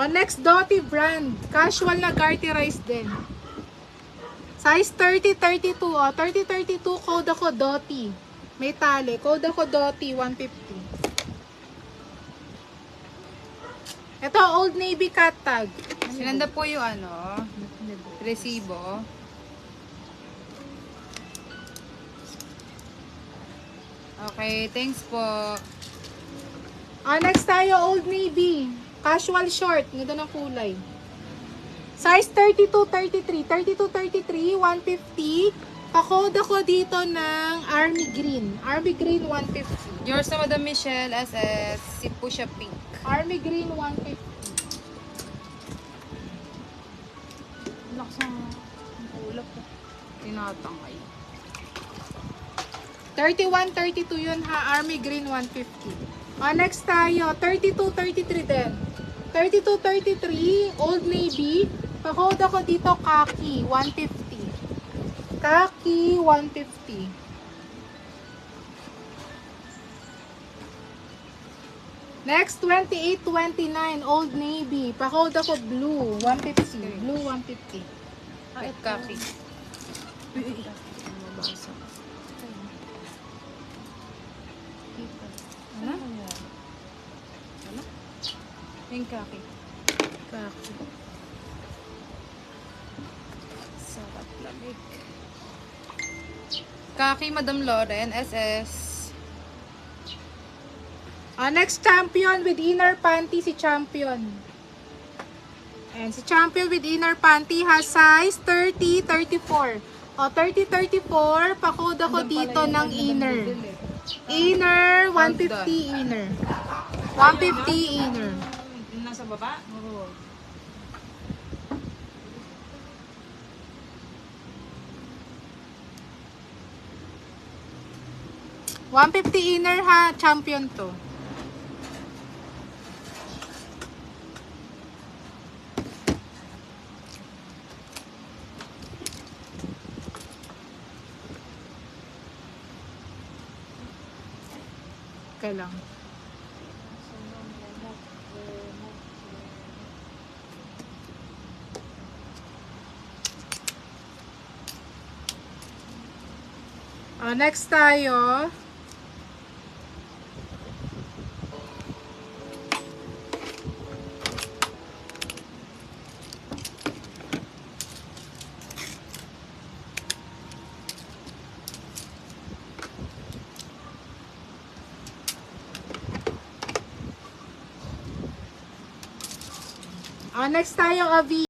O, next, Doty brand. Casual na garterized din. Size 30-32. O, 30-32, code ako Doty. May tali. Code ako Doty, 150. Ito, Old Navy cat tag. Sinanda po yung ano, resibo. Okay, thanks po. Next tayo, Old Navy. Casual short. Ganda ng kulay. Size 32-33. 32-33, 150. Pa-code ako dito ng Army Green. Army Green, 150. Yours na Madam Michelle, SS, si Pusha Pink. Army Green, 150. Lakas ng ulap ko. Tinatangay. 31-32 yun ha. Army Green, 150. Next tayo, 32-33 din. 32-33, Old Navy. Pa-code ako dito, Khaki, 150. Khaki, 150. Next, 28-29, Old Navy. Pa-code ako Blue, 150. Blue, 150. At copy. Ano? Ano? Yung copy. Khaki. Sarap lamig. Kaki Madam Loren, SS. Next, Champion with inner panty, si Champion. And si Champion with inner panty has size 30-34. 30-34, pa-code ako dito ng inner. Inner, 150 inner. 150 inner. Nasa baba? Oo. $150 inner ha, Champion to. Okay lang. Next tayo. Next tayo, Avi.